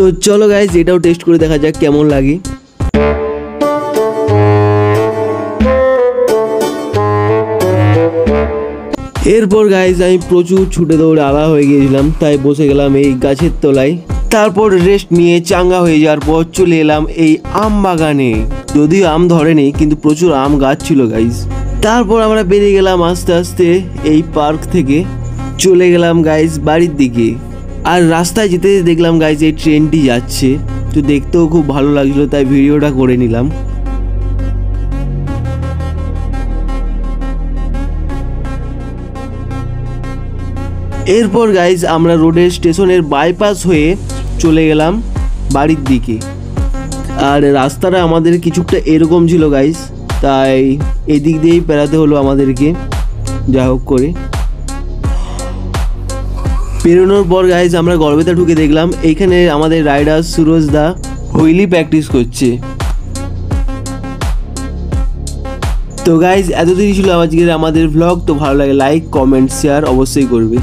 তো চলো গাইজ এটাও টেস্ট করে দেখা যাক কেমন লাগে। এরপর গাইজ আমি প্রচুর ছুটে দৌড়ে আলা হয়ে গিয়েছিলাম, তাই বসে গেলাম এই গাছের তলায়। তারপর রেস্ট নিয়ে চাঙ্গা হয়ে যাওয়ার পর চলে এলাম এই আম বাগানে। যদিও আম ধরেনি কিন্তু প্রচুর আম গাছ ছিল গাইজ। তারপর আমরা বেরিয়ে গেলাম আস্তে আস্তে এই পার্ক থেকে, চলে গেলাম গাইজ বাড়ির দিকে। আর রাস্তায় যেতে দেখলাম গাইজ এই ট্রেনটি যাচ্ছে, তো দেখতেও খুব ভালো লাগছিল, তাই ভিডিওটা করে নিলাম। এরপর গাইজ আমরা রোডের স্টেশনের বাইপাস হয়ে চলে গেলাম বাড়ির দিকে। আর রাস্তাটা আমাদের কিছুটা এরকম ছিল গাইজ, তাই এদিক দিয়েই পেরাতে হলো আমাদেরকে। যা হোক করে পেরোনোর পর গাইজ আমরা গর্বেতা ঢুকে দেখলাম এইখানে আমাদের রাইডার সুরজ দা হুইলি প্র্যাকটিস করছে। তো গাইজ এতদিনই ছিল আজকের আমাদের ভ্লগ। তো ভালো লাগে লাইক কমেন্ট শেয়ার অবশ্যই করবে।